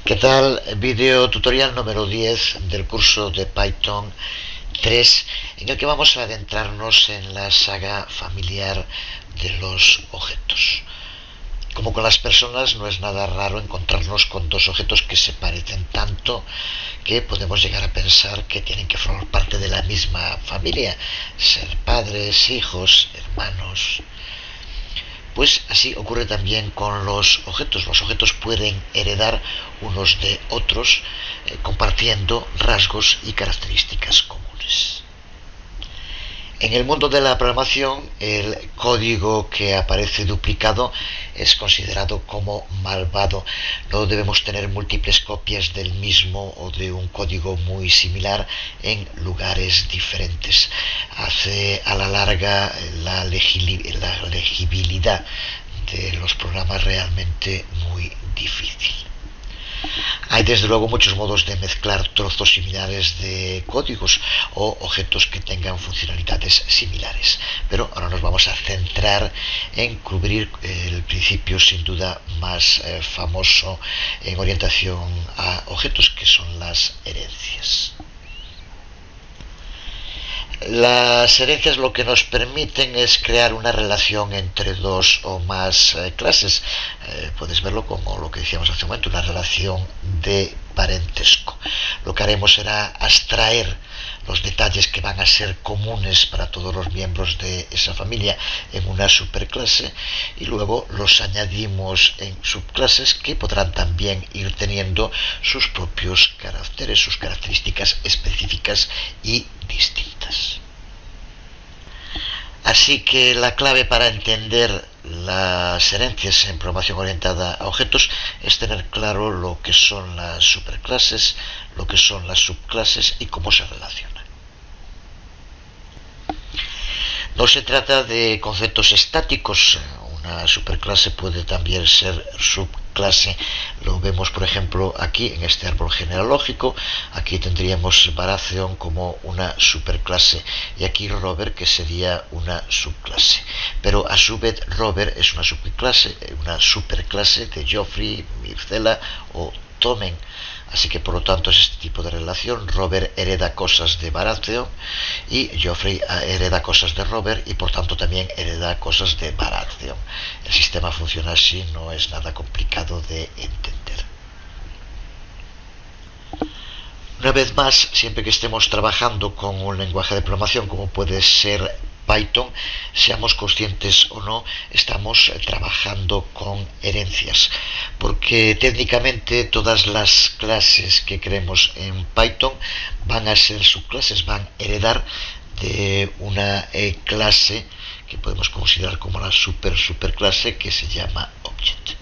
¿Qué tal? Video tutorial número 10 del curso de Python 3, en el que vamos a adentrarnos en la saga familiar de los objetos. Como con las personas, no es nada raro encontrarnos con dos objetos que se parecen tanto que podemos llegar a pensar que tienen que formar parte de la misma familia, ser padres, hijos, hermanos. Pues así ocurre también con los objetos. Los objetos pueden heredar unos de otros, compartiendo rasgos y características comunes. En el mundo de la programación, el código que aparece duplicado es considerado como malvado. No debemos tener múltiples copias del mismo o de un código muy similar en lugares diferentes. Hace a la larga la legibilidad de los programas realmente muy difícil. Hay desde luego muchos modos de mezclar trozos similares de códigos o objetos que tengan funcionalidades similares, pero ahora nos vamos a centrar en cubrir el principio sin duda más famoso en orientación a objetos, que son las herencias. Las herencias lo que nos permiten es crear una relación entre dos o más clases. Puedes verlo como lo que decíamos hace un momento, una relación de parentesco. Lo que haremos será abstraer los detalles que van a ser comunes para todos los miembros de esa familia en una superclase, y luego los añadimos en subclases que podrán también ir teniendo sus propios caracteres, sus características específicas y distintas. Así que la clave para entender las herencias en programación orientada a objetos es tener claro lo que son las superclases, lo que son las subclases y cómo se relacionan. No se trata de conceptos estáticos. Una superclase puede también ser subclase. Lo vemos, por ejemplo, aquí en este árbol genealógico. Aquí tendríamos Baratheon como una superclase y aquí Robert, que sería una subclase. Pero a su vez Robert es una superclase de Joffrey, Myrcella o Tommen. Así que por lo tanto es este tipo de relación. Robert hereda cosas de Baratheon y Joffrey hereda cosas de Robert, y por tanto también hereda cosas de Baratheon. El sistema funciona así, no es nada complicado de entender. Una vez más, siempre que estemos trabajando con un lenguaje de programación como puede ser Python, seamos conscientes o no, estamos trabajando con herencias, porque técnicamente todas las clases que creemos en Python van a ser subclases, van a heredar de una clase que podemos considerar como la superclase, que se llama Object.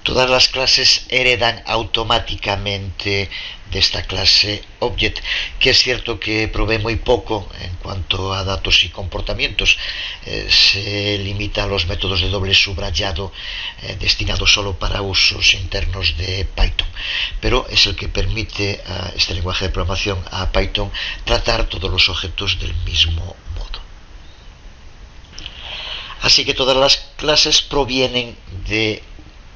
Todas las clases heredan automáticamente de esta clase Object, que es cierto que provee muy poco en cuanto a datos y comportamientos. Se limita a los métodos de doble subrayado destinados solo para usos internos de Python, pero es el que permite a este lenguaje de programación, a Python, tratar todos los objetos del mismo modo. Así que todas las clases provienen de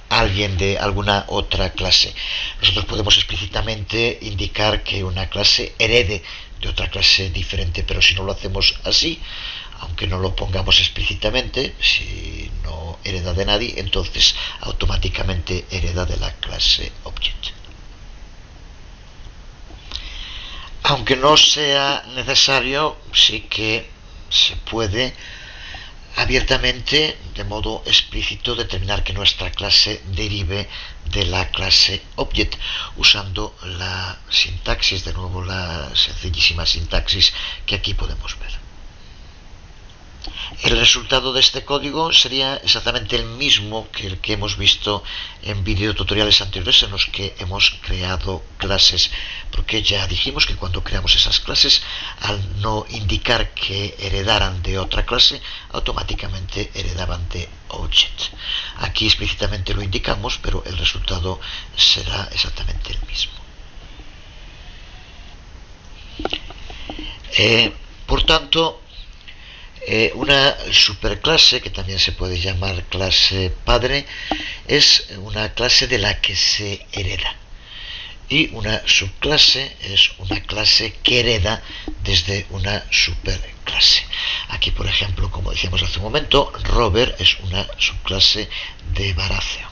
alguien de alguna otra clase. Nosotros podemos explícitamente indicar que una clase herede de otra clase diferente, pero si no lo hacemos así, aunque no lo pongamos explícitamente, si no hereda de nadie, entonces automáticamente hereda de la clase Object. Aunque no sea necesario, sí que se puede abiertamente, de modo explícito, determinar que nuestra clase derive de la clase Object, usando la sintaxis, de nuevo la sencillísima sintaxis que aquí podemos ver. El resultado de este código sería exactamente el mismo que el que hemos visto en videotutoriales anteriores en los que hemos creado clases, porque ya dijimos que cuando creamos esas clases, al no indicar que heredaran de otra clase, automáticamente heredaban de Object. Aquí explícitamente lo indicamos, pero el resultado será exactamente el mismo. Por tanto, Una superclase, que también se puede llamar clase padre, es una clase de la que se hereda. Y una subclase es una clase que hereda desde una superclase. Aquí, por ejemplo, como decíamos hace un momento, Robert es una subclase de Baratheon.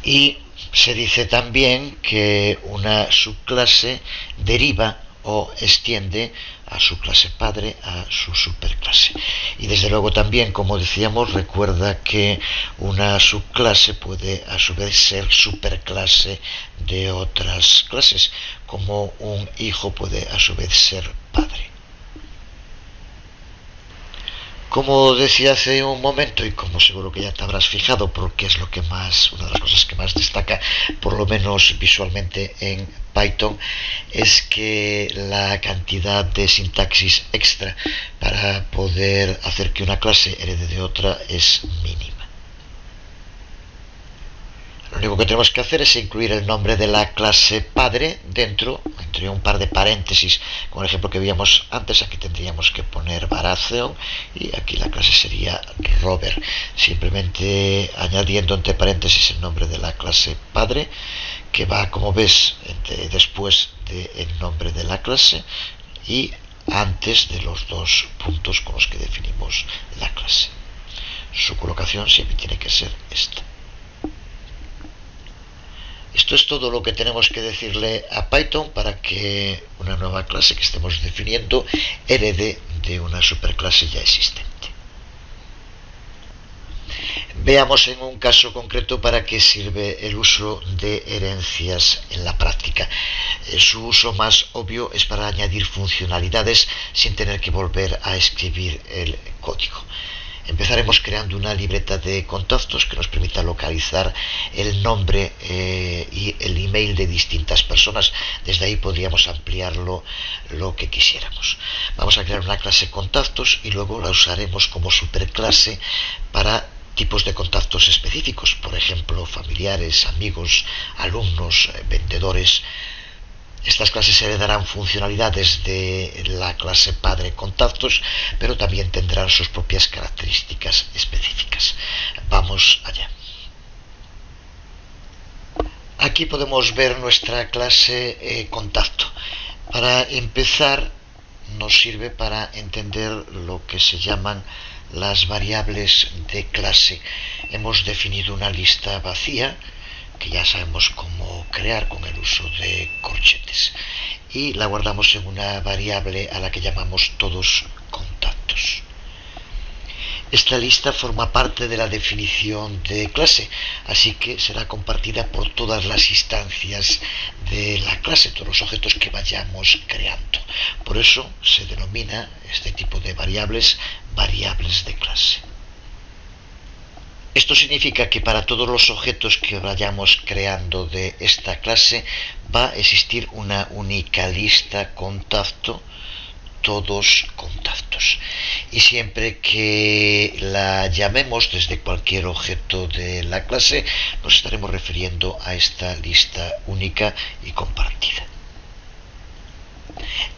Y se dice también que una subclase deriva o extiende a su clase padre, a su superclase. Y desde luego también, como decíamos, recuerda que una subclase puede a su vez ser superclase de otras clases, como un hijo puede a su vez ser padre. Como decía hace un momento, y como seguro que ya te habrás fijado, porque es lo que más, una de las cosas que más destaca, por lo menos visualmente en Python, es que la cantidad de sintaxis extra para poder hacer que una clase herede de otra es mínima. Lo único que tenemos que hacer es incluir el nombre de la clase padre dentro, entre un par de paréntesis, como el ejemplo que veíamos antes. Aquí tendríamos que poner Baratheon y aquí la clase sería Robert, simplemente añadiendo entre paréntesis el nombre de la clase padre, que va, como ves, después del nombre de la clase y antes de los dos puntos con los que definimos la clase. Su colocación siempre tiene que ser esta. Esto es todo lo que tenemos que decirle a Python para que una nueva clase que estemos definiendo herede de una superclase ya existente. Veamos en un caso concreto para qué sirve el uso de herencias en la práctica. Su uso más obvio es para añadir funcionalidades sin tener que volver a escribir el código. Empezaremos creando una libreta de contactos que nos permita localizar el nombre y el email de distintas personas. Desde ahí podríamos ampliarlo lo que quisiéramos. Vamos a crear una clase contactos y luego la usaremos como superclase para tipos de contactos específicos, por ejemplo, familiares, amigos, alumnos, vendedores. Estas clases heredarán funcionalidades de la clase padre contactos, pero también tendrán sus propias características específicas. Vamos allá. Aquí podemos ver nuestra clase contacto. Para empezar, nos sirve para entender lo que se llaman las variables de clase. Hemos definido una lista vacía que ya sabemos cómo crear con el uso de corchetes, y la guardamos en una variable a la que llamamos todos contactos. Esta lista forma parte de la definición de clase, así que será compartida por todas las instancias de la clase, todos los objetos que vayamos creando. Por eso se denomina este tipo de variables variables de clase. Esto significa que para todos los objetos que vayamos creando de esta clase va a existir una única lista contacto, todos contactos. Y siempre que la llamemos desde cualquier objeto de la clase, nos estaremos refiriendo a esta lista única y compartida.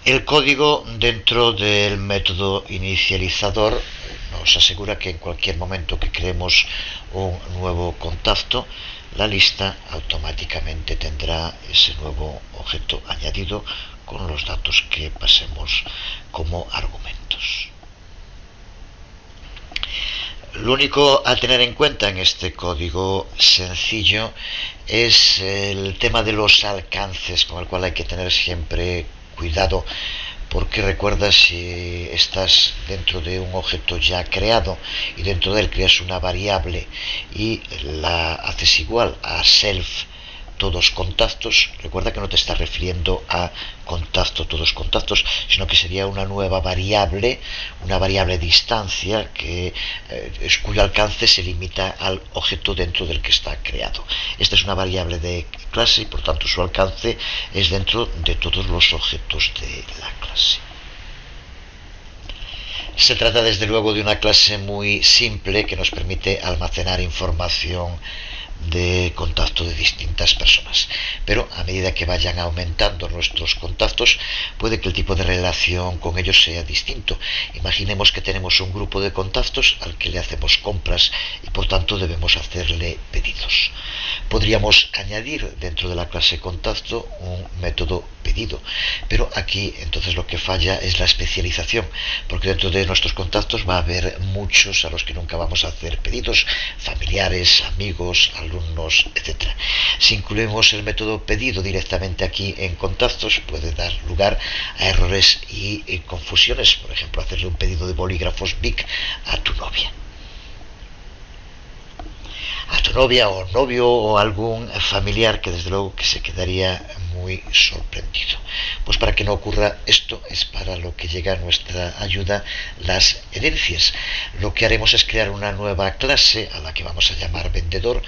El código dentro del método inicializador nos asegura que en cualquier momento que creemos un nuevo contacto, la lista automáticamente tendrá ese nuevo objeto añadido con los datos que pasemos como argumentos. Lo único a tener en cuenta en este código sencillo es el tema de los alcances, con el cual hay que tener siempre cuidado, porque recuerda, si estás dentro de un objeto ya creado y dentro de él creas una variable y la haces igual a self todos contactos, recuerda que no te estás refiriendo a contacto todos contactos, sino que sería una nueva variable, una variable distancia cuyo alcance se limita al objeto dentro del que está creado. Esta es una variable de clase y por tanto su alcance es dentro de todos los objetos de la clase. Se trata desde luego de una clase muy simple que nos permite almacenar información de contacto de distintas personas. Pero a medida que vayan aumentando nuestros contactos, puede que el tipo de relación con ellos sea distinto. Imaginemos que tenemos un grupo de contactos al que le hacemos compras y por tanto debemos hacerle pedidos. Podríamos añadir dentro de la clase contacto un método pedido, pero aquí entonces lo que falla es la especialización, porque dentro de nuestros contactos va a haber muchos a los que nunca vamos a hacer pedidos, familiares, amigos, alumnos, etc. Si incluimos el método pedido directamente aquí en contactos, puede dar lugar a errores y confusiones. Por ejemplo, hacerle un pedido de bolígrafos Bic a tu novia, o novio o algún familiar que desde luego que se quedaría muy sorprendido. Pues para que no ocurra esto es para lo que llega a nuestra ayuda las herencias. Lo que haremos es crear una nueva clase a la que vamos a llamar vendedor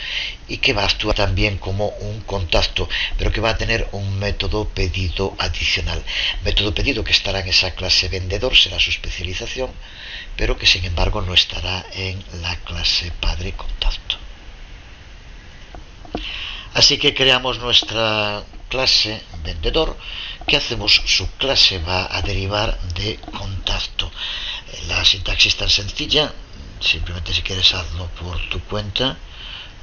y que va a actuar también como un contacto, pero que va a tener un método pedido adicional. Método pedido que estará en esa clase vendedor, será su especialización, pero que sin embargo no estará en la clase padre contacto. Así que creamos nuestra clase vendedor. ¿Qué hacemos? Su clase va a derivar de contacto. La sintaxis es tan sencilla, simplemente si quieres hazlo por tu cuenta,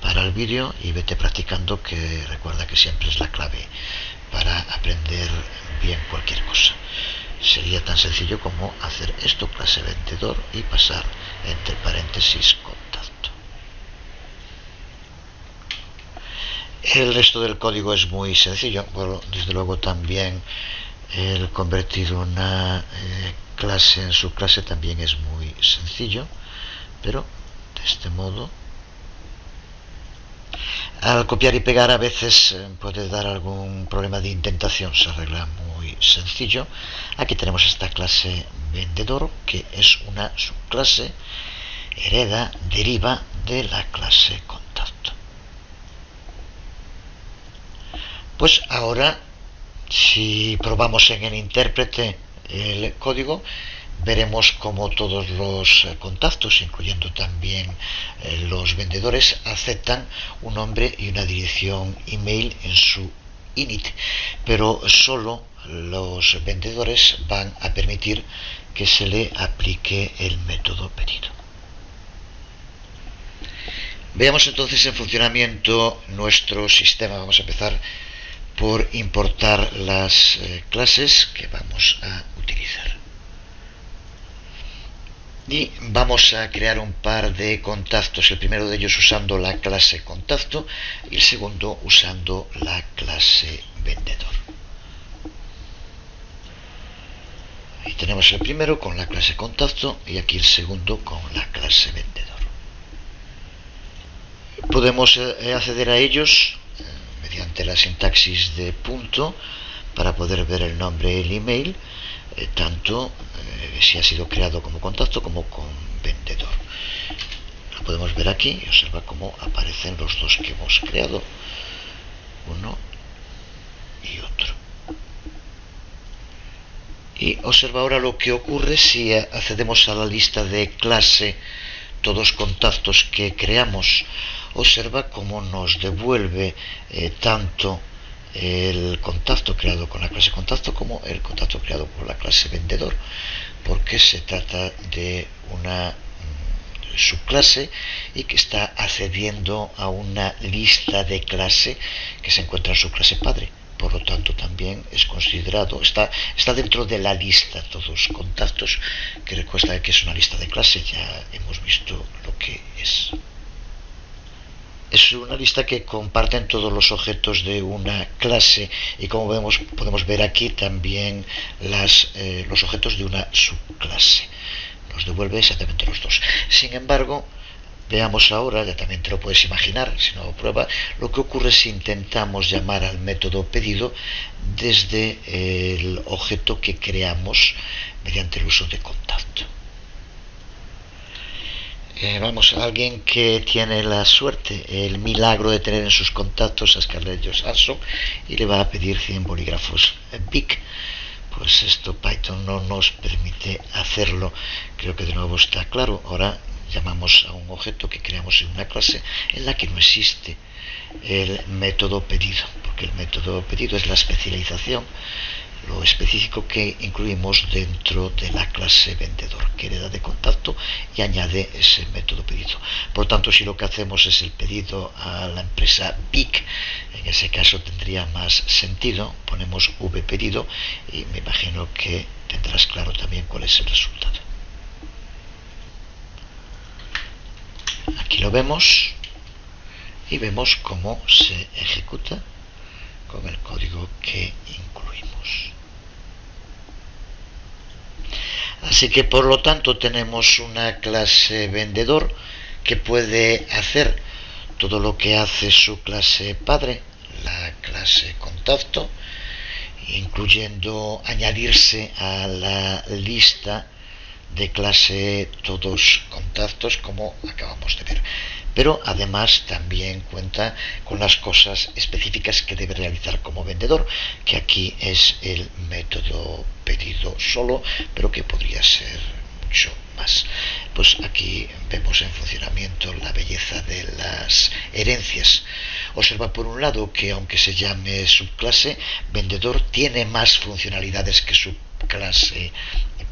para el vídeo y vete practicando, que recuerda que siempre es la clave para aprender bien cualquier cosa. Sería tan sencillo como hacer esto, clase vendedor, y pasar entre paréntesis contacto. El resto del código es muy sencillo. Bueno, desde luego también el convertir una clase en su clase también es muy sencillo, pero de este modo, al copiar y pegar a veces puede dar algún problema de indentación. Se arregla muy sencillo. Aquí tenemos esta clase vendedor, que es una subclase, deriva de la clase contacto. Pues ahora, si probamos en el intérprete el código, veremos cómo todos los contactos, incluyendo también los vendedores, aceptan un nombre y una dirección email en su init, pero solo los vendedores van a permitir que se le aplique el método pedido. Veamos entonces en funcionamiento nuestro sistema. Vamos a empezar por importar las clases que vamos a utilizar. Y vamos a crear un par de contactos, el primero de ellos usando la clase contacto y el segundo usando la clase vendedor. Ahí tenemos el primero con la clase contacto y aquí el segundo con la clase vendedor. Podemos acceder a ellos mediante la sintaxis de punto para poder ver el nombre y el email, tanto si ha sido creado como contacto como con vendedor. Lo podemos ver aquí y observa cómo aparecen los dos que hemos creado, uno y otro. Y observa ahora lo que ocurre si accedemos a la lista de clase todos contactos que creamos. Observa cómo nos devuelve tanto el contacto creado con la clase contacto como el contacto creado con la clase vendedor, porque se trata de una subclase y que está accediendo a una lista de clase que se encuentra en su clase padre. Por lo tanto, también es considerado, está dentro de la lista todos contactos, que recuerda que es una lista de clase. Ya hemos visto lo que es. Es una lista que comparten todos los objetos de una clase y, como podemos ver aquí, también los objetos de una subclase. Nos devuelve exactamente los dos. Sin embargo, veamos ahora, ya también te lo puedes imaginar, si no prueba, lo que ocurre si intentamos llamar al método pedido desde el objeto que creamos mediante el uso de contacto. Vamos a alguien que tiene la suerte, el milagro de tener en sus contactos a Scarlett Johansson y le va a pedir 100 bolígrafos Bic. Pues esto Python no nos permite hacerlo. Creo que de nuevo está claro. Ahora llamamos a un objeto que creamos en una clase en la que no existe el método pedido, porque el método pedido es la especialización, lo específico que incluimos dentro de la clase vendedor, que hereda de contacto y añade ese método pedido. Por tanto, si lo que hacemos es el pedido a la empresa BIC, en ese caso tendría más sentido, ponemos V pedido y me imagino que tendrás claro también cuál es el resultado. Aquí lo vemos y vemos cómo se ejecuta con el código que incluimos. Así que por lo tanto tenemos una clase vendedor que puede hacer todo lo que hace su clase padre, la clase contacto, incluyendo añadirse a la lista de clase todos contactos, como acabamos de ver. Pero además también cuenta con las cosas específicas que debe realizar como vendedor, que aquí es el método pedido solo, pero que podría ser mucho más. Pues aquí vemos en funcionamiento la belleza de las herencias. Observa por un lado que aunque se llame subclase, vendedor tiene más funcionalidades que su clase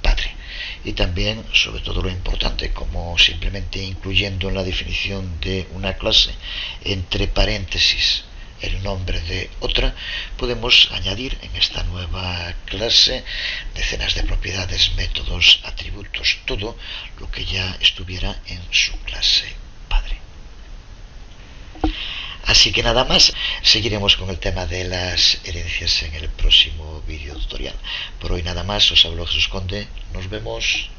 padre. Y también, sobre todo lo importante, como simplemente incluyendo en la definición de una clase entre paréntesis el nombre de otra, podemos añadir en esta nueva clase decenas de propiedades, métodos, atributos, todo lo que ya estuviera en su clase padre. Así que nada más, seguiremos con el tema de las herencias en el próximo vídeo tutorial. Por hoy nada más, os hablo Jesús Conde, nos vemos.